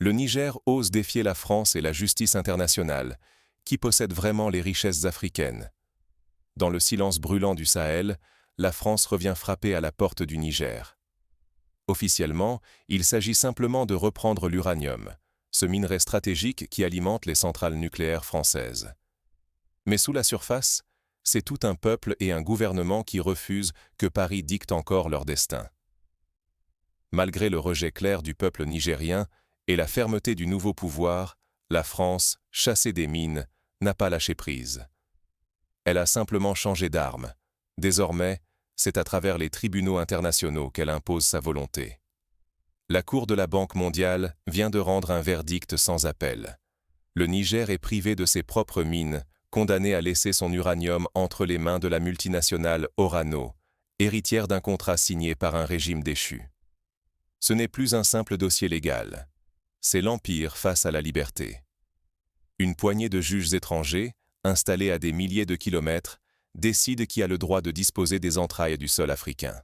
Le Niger ose défier la France et la justice internationale, qui possède vraiment les richesses africaines. Dans le silence brûlant du Sahel, la France revient frapper à la porte du Niger. Officiellement, il s'agit simplement de reprendre l'uranium, ce minerai stratégique qui alimente les centrales nucléaires françaises. Mais sous la surface, c'est tout un peuple et un gouvernement qui refusent que Paris dicte encore leur destin. Malgré le rejet clair du peuple nigérien et la fermeté du nouveau pouvoir, la France, chassée des mines, n'a pas lâché prise. Elle a simplement changé d'arme. Désormais, c'est à travers les tribunaux internationaux qu'elle impose sa volonté. La Cour de la Banque mondiale vient de rendre un verdict sans appel. Le Niger est privé de ses propres mines, condamné à laisser son uranium entre les mains de la multinationale Orano, héritière d'un contrat signé par un régime déchu. Ce n'est plus un simple dossier légal. C'est l'empire face à la liberté. Une poignée de juges étrangers, installés à des milliers de kilomètres, décide qui a le droit de disposer des entrailles du sol africain.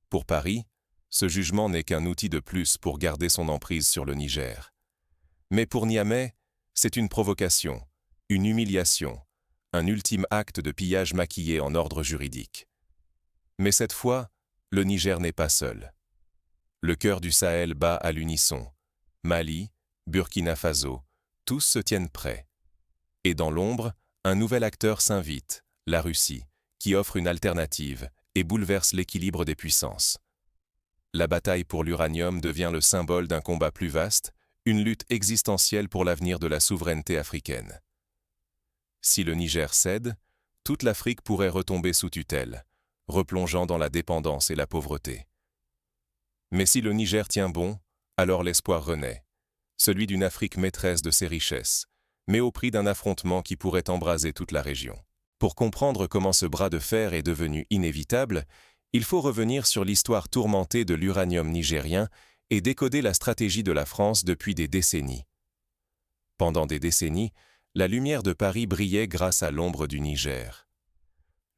Pour Paris, ce jugement n'est qu'un outil de plus pour garder son emprise sur le Niger. Mais pour Niamey, c'est une provocation, une humiliation, un ultime acte de pillage maquillé en ordre juridique. Mais cette fois, le Niger n'est pas seul. Le cœur du Sahel bat à l'unisson. Mali, Burkina Faso, tous se tiennent prêts. Et dans l'ombre, un nouvel acteur s'invite, la Russie, qui offre une alternative et bouleverse l'équilibre des puissances. La bataille pour l'uranium devient le symbole d'un combat plus vaste, une lutte existentielle pour l'avenir de la souveraineté africaine. Si le Niger cède, toute l'Afrique pourrait retomber sous tutelle, replongeant dans la dépendance et la pauvreté. Mais si le Niger tient bon, alors l'espoir renaît, celui d'une Afrique maîtresse de ses richesses, mais au prix d'un affrontement qui pourrait embraser toute la région. Pour comprendre comment ce bras de fer est devenu inévitable, il faut revenir sur l'histoire tourmentée de l'uranium nigérien et décoder la stratégie de la France depuis des décennies. Pendant des décennies, la lumière de Paris brillait grâce à l'ombre du Niger.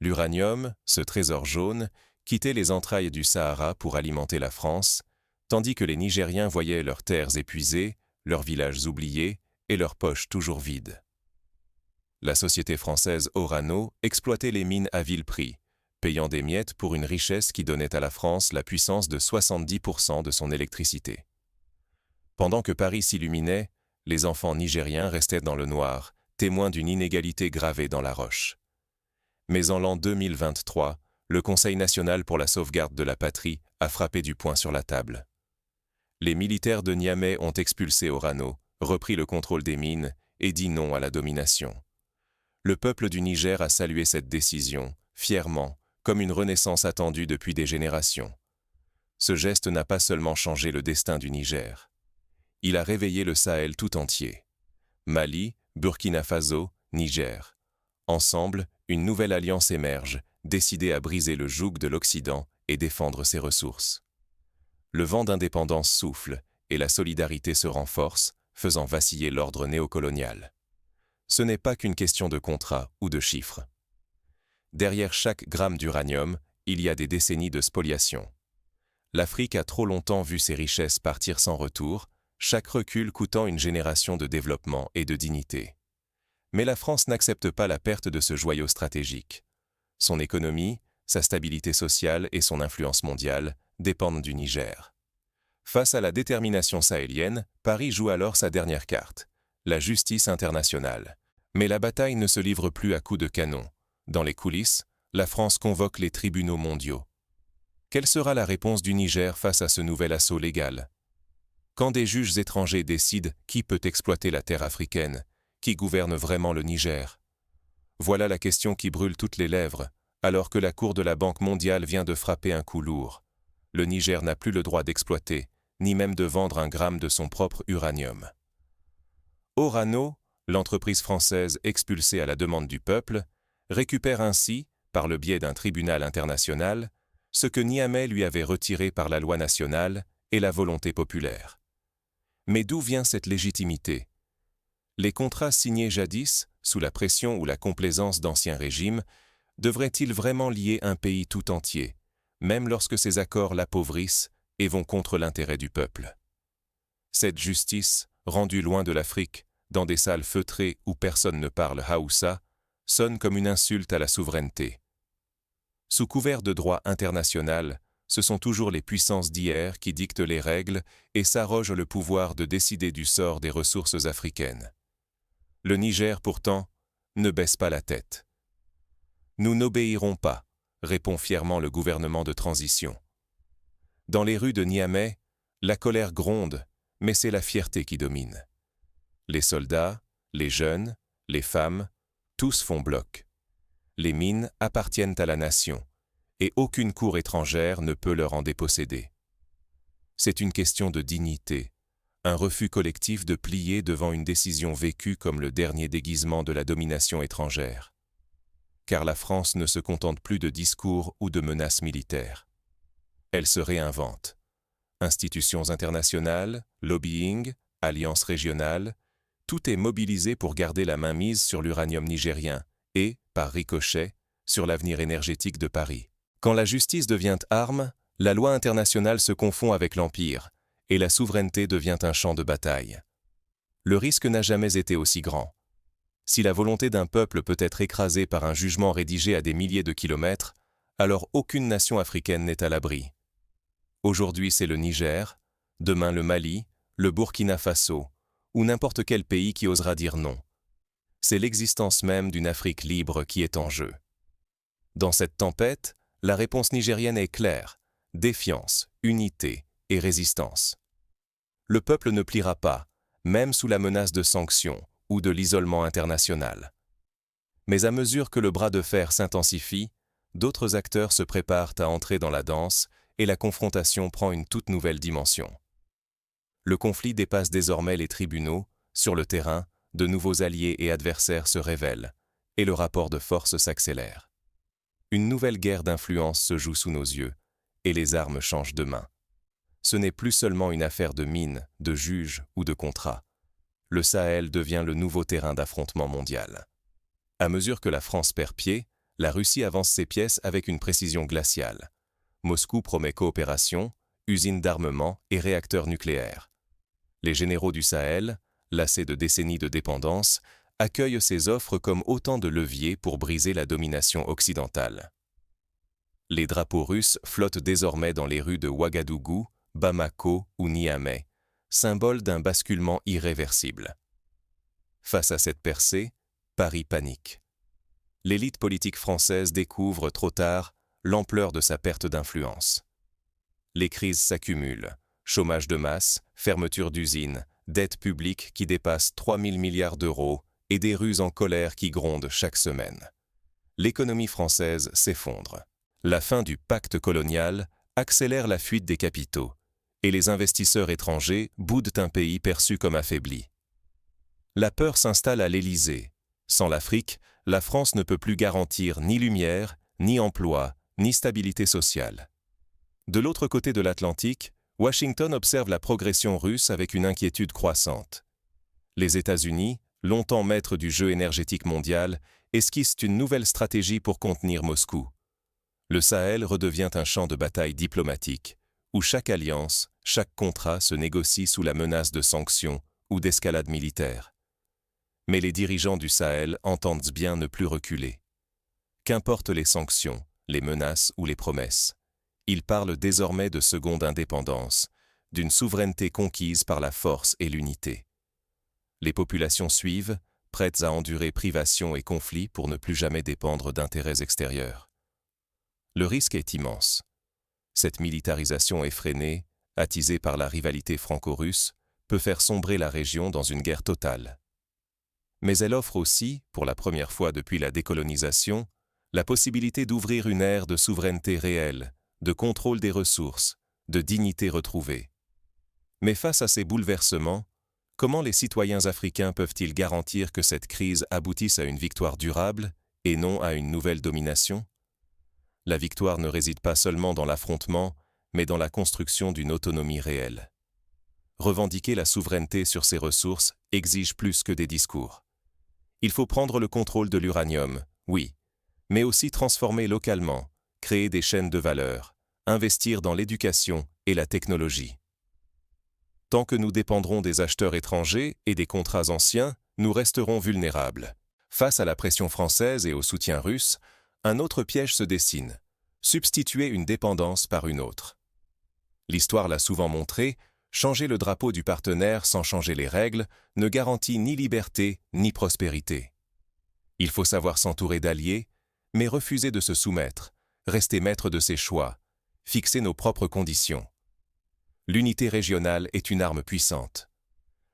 L'uranium, ce trésor jaune, quittait les entrailles du Sahara pour alimenter la France, tandis que les Nigériens voyaient leurs terres épuisées, leurs villages oubliés et leurs poches toujours vides. La société française Orano exploitait les mines à vil prix, payant des miettes pour une richesse qui donnait à la France la puissance de 70% de son électricité. Pendant que Paris s'illuminait, les enfants nigériens restaient dans le noir, témoins d'une inégalité gravée dans la roche. Mais en l'an 2023, le Conseil national pour la sauvegarde de la patrie a frappé du poing sur la table. Les militaires de Niamey ont expulsé Orano, repris le contrôle des mines et dit non à la domination. Le peuple du Niger a salué cette décision, fièrement, comme une renaissance attendue depuis des générations. Ce geste n'a pas seulement changé le destin du Niger. Il a réveillé le Sahel tout entier. Mali, Burkina Faso, Niger. Ensemble, une nouvelle alliance émerge, décidée à briser le joug de l'Occident et défendre ses ressources. Le vent d'indépendance souffle et la solidarité se renforce, faisant vaciller l'ordre néocolonial. Ce n'est pas qu'une question de contrat ou de chiffres. Derrière chaque gramme d'uranium, il y a des décennies de spoliation. L'Afrique a trop longtemps vu ses richesses partir sans retour, chaque recul coûtant une génération de développement et de dignité. Mais la France n'accepte pas la perte de ce joyau stratégique. Son économie, sa stabilité sociale et son influence mondiale dépendent du Niger. Face à la détermination sahélienne, Paris joue alors sa dernière carte, la justice internationale. Mais la bataille ne se livre plus à coups de canon. Dans les coulisses, la France convoque les tribunaux mondiaux. Quelle sera la réponse du Niger face à ce nouvel assaut légal? Quand des juges étrangers décident qui peut exploiter la terre africaine, qui gouverne vraiment le Niger? Voilà la question qui brûle toutes les lèvres, alors que la Cour de la Banque mondiale vient de frapper un coup lourd. Le Niger n'a plus le droit d'exploiter, ni même de vendre un gramme de son propre uranium. Orano, l'entreprise française expulsée à la demande du peuple, récupère ainsi, par le biais d'un tribunal international, ce que Niamey lui avait retiré par la loi nationale et la volonté populaire. Mais d'où vient cette légitimité? Les contrats signés jadis, sous la pression ou la complaisance d'anciens régimes, devraient-ils vraiment lier un pays tout entier, même lorsque ces accords l'appauvrissent et vont contre l'intérêt du peuple? Cette justice, rendue loin de l'Afrique, dans des salles feutrées où personne ne parle Haoussa, sonne comme une insulte à la souveraineté. Sous couvert de droit international, ce sont toujours les puissances d'hier qui dictent les règles et s'arrogent le pouvoir de décider du sort des ressources africaines. Le Niger, pourtant, ne baisse pas la tête. Nous n'obéirons pas, répond fièrement le gouvernement de transition. Dans les rues de Niamey, la colère gronde, mais c'est la fierté qui domine. Les soldats, les jeunes, les femmes, tous font bloc. Les mines appartiennent à la nation, et aucune cour étrangère ne peut leur en déposséder. C'est une question de dignité, un refus collectif de plier devant une décision vécue comme le dernier déguisement de la domination étrangère. Car la France ne se contente plus de discours ou de menaces militaires. Elle se réinvente. Institutions internationales, lobbying, alliances régionales, tout est mobilisé pour garder la main mise sur l'uranium nigérien et, par ricochet, sur l'avenir énergétique de Paris. Quand la justice devient arme, la loi internationale se confond avec l'Empire, et la souveraineté devient un champ de bataille. Le risque n'a jamais été aussi grand. Si la volonté d'un peuple peut être écrasée par un jugement rédigé à des milliers de kilomètres, alors aucune nation africaine n'est à l'abri. Aujourd'hui c'est le Niger, demain le Mali, le Burkina Faso, ou n'importe quel pays qui osera dire non. C'est l'existence même d'une Afrique libre qui est en jeu. Dans cette tempête, la réponse nigérienne est claire, défiance, unité et résistance. Le peuple ne pliera pas, même sous la menace de sanctions ou de l'isolement international. Mais à mesure que le bras de fer s'intensifie, d'autres acteurs se préparent à entrer dans la danse et la confrontation prend une toute nouvelle dimension. Le conflit dépasse désormais les tribunaux, sur le terrain, de nouveaux alliés et adversaires se révèlent, et le rapport de force s'accélère. Une nouvelle guerre d'influence se joue sous nos yeux, et les armes changent de main. Ce n'est plus seulement une affaire de mines, de juges ou de contrats. Le Sahel devient le nouveau terrain d'affrontement mondial. À mesure que la France perd pied, la Russie avance ses pièces avec une précision glaciale. Moscou promet coopération, usines d'armement et réacteurs nucléaires. Les généraux du Sahel, lassés de décennies de dépendance, accueillent ces offres comme autant de leviers pour briser la domination occidentale. Les drapeaux russes flottent désormais dans les rues de Ouagadougou, Bamako ou Niamey, symbole d'un basculement irréversible. Face à cette percée, Paris panique. L'élite politique française découvre trop tard l'ampleur de sa perte d'influence. Les crises s'accumulent, chômage de masse, fermeture d'usines, dette publique qui dépasse 3 000 milliards d'euros et des rues en colère qui grondent chaque semaine. L'économie française s'effondre. La fin du pacte colonial accélère la fuite des capitaux, et les investisseurs étrangers boudent un pays perçu comme affaibli. La peur s'installe à l'Élysée. Sans l'Afrique, la France ne peut plus garantir ni lumière, ni emploi, ni stabilité sociale. De l'autre côté de l'Atlantique, Washington observe la progression russe avec une inquiétude croissante. Les États-Unis, longtemps maîtres du jeu énergétique mondial, esquissent une nouvelle stratégie pour contenir Moscou. Le Sahel redevient un champ de bataille diplomatique, où chaque alliance, chaque contrat se négocie sous la menace de sanctions ou d'escalade militaire. Mais les dirigeants du Sahel entendent bien ne plus reculer. Qu'importent les sanctions, les menaces ou les promesses, ils parlent désormais de seconde indépendance, d'une souveraineté conquise par la force et l'unité. Les populations suivent, prêtes à endurer privations et conflits pour ne plus jamais dépendre d'intérêts extérieurs. Le risque est immense. Cette militarisation effrénée, attisée par la rivalité franco-russe, peut faire sombrer la région dans une guerre totale. Mais elle offre aussi, pour la première fois depuis la décolonisation, la possibilité d'ouvrir une ère de souveraineté réelle, de contrôle des ressources, de dignité retrouvée. Mais face à ces bouleversements, comment les citoyens africains peuvent-ils garantir que cette crise aboutisse à une victoire durable et non à une nouvelle domination ? La victoire ne réside pas seulement dans l'affrontement, mais dans la construction d'une autonomie réelle. Revendiquer la souveraineté sur ces ressources exige plus que des discours. Il faut prendre le contrôle de l'uranium, oui, mais aussi transformer localement, créer des chaînes de valeur, investir dans l'éducation et la technologie. Tant que nous dépendrons des acheteurs étrangers et des contrats anciens, nous resterons vulnérables. Face à la pression française et au soutien russe, un autre piège se dessine: substituer une dépendance par une autre. L'histoire l'a souvent montré, changer le drapeau du partenaire sans changer les règles ne garantit ni liberté ni prospérité. Il faut savoir s'entourer d'alliés, mais refuser de se soumettre, rester maître de ses choix, fixer nos propres conditions. L'unité régionale est une arme puissante.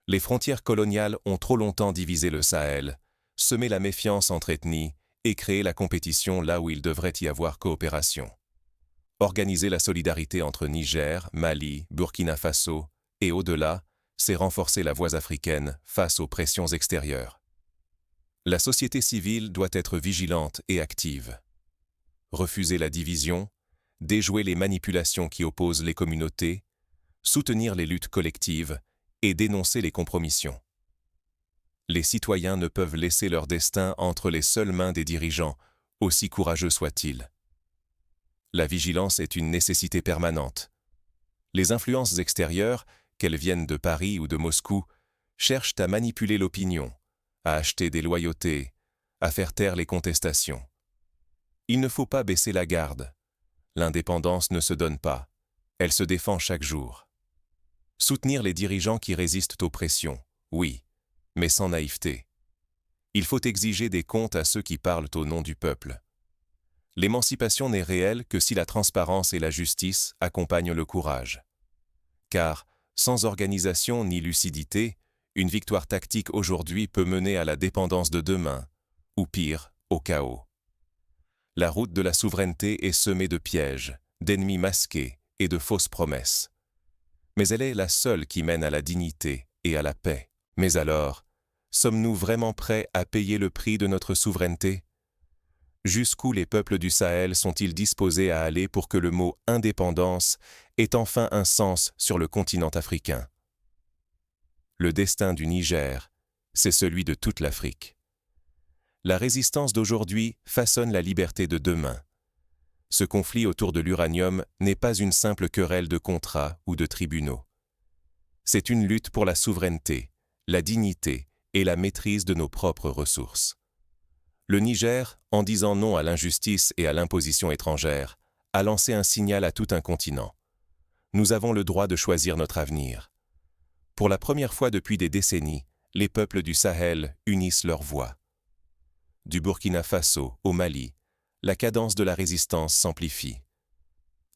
Les frontières coloniales ont trop longtemps divisé le Sahel, semé la méfiance entre ethnies et créé la compétition là où il devrait y avoir coopération. Organiser la solidarité entre Niger, Mali, Burkina Faso et au-delà, c'est renforcer la voix africaine face aux pressions extérieures. La société civile doit être vigilante et active. Refuser la division, déjouer les manipulations qui opposent les communautés, soutenir les luttes collectives et dénoncer les compromissions. Les citoyens ne peuvent laisser leur destin entre les seules mains des dirigeants, aussi courageux soient-ils. La vigilance est une nécessité permanente. Les influences extérieures, qu'elles viennent de Paris ou de Moscou, cherchent à manipuler l'opinion, à acheter des loyautés, à faire taire les contestations. Il ne faut pas baisser la garde. L'indépendance ne se donne pas, elle se défend chaque jour. Soutenir les dirigeants qui résistent aux pressions, oui, mais sans naïveté. Il faut exiger des comptes à ceux qui parlent au nom du peuple. L'émancipation n'est réelle que si la transparence et la justice accompagnent le courage. Car, sans organisation ni lucidité, une victoire tactique aujourd'hui peut mener à la dépendance de demain, ou pire, au chaos. La route de la souveraineté est semée de pièges, d'ennemis masqués et de fausses promesses. Mais elle est la seule qui mène à la dignité et à la paix. Mais alors, sommes-nous vraiment prêts à payer le prix de notre souveraineté? Jusqu'où les peuples du Sahel sont-ils disposés à aller pour que le mot « indépendance » ait enfin un sens sur le continent africain? Le destin du Niger, c'est celui de toute l'Afrique. La résistance d'aujourd'hui façonne la liberté de demain. Ce conflit autour de l'uranium n'est pas une simple querelle de contrats ou de tribunaux. C'est une lutte pour la souveraineté, la dignité et la maîtrise de nos propres ressources. Le Niger, en disant non à l'injustice et à l'imposition étrangère, a lancé un signal à tout un continent. Nous avons le droit de choisir notre avenir. Pour la première fois depuis des décennies, les peuples du Sahel unissent leurs voix. Du Burkina Faso au Mali, la cadence de la résistance s'amplifie.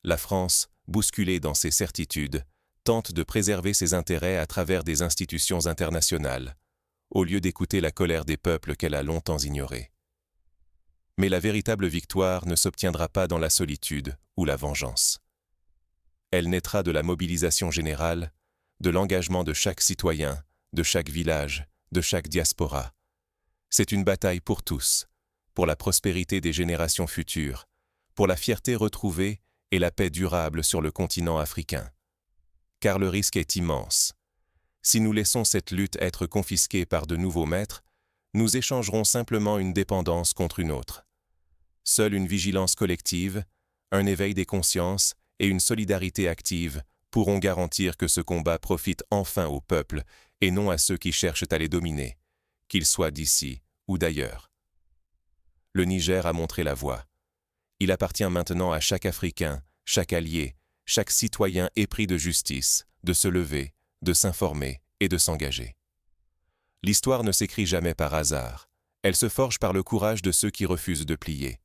La France, bousculée dans ses certitudes, tente de préserver ses intérêts à travers des institutions internationales, au lieu d'écouter la colère des peuples qu'elle a longtemps ignorée. Mais la véritable victoire ne s'obtiendra pas dans la solitude ou la vengeance. Elle naîtra de la mobilisation générale, de l'engagement de chaque citoyen, de chaque village, de chaque diaspora. C'est une bataille pour tous, pour la prospérité des générations futures, pour la fierté retrouvée et la paix durable sur le continent africain. Car le risque est immense. Si nous laissons cette lutte être confisquée par de nouveaux maîtres, nous échangerons simplement une dépendance contre une autre. Seule une vigilance collective, un éveil des consciences et une solidarité active pourront garantir que ce combat profite enfin au peuple et non à ceux qui cherchent à les dominer, qu'ils soient d'ici ou d'ailleurs. Le Niger a montré la voie. Il appartient maintenant à chaque Africain, chaque allié, chaque citoyen épris de justice, de se lever, de s'informer et de s'engager. L'histoire ne s'écrit jamais par hasard. Elle se forge par le courage de ceux qui refusent de plier.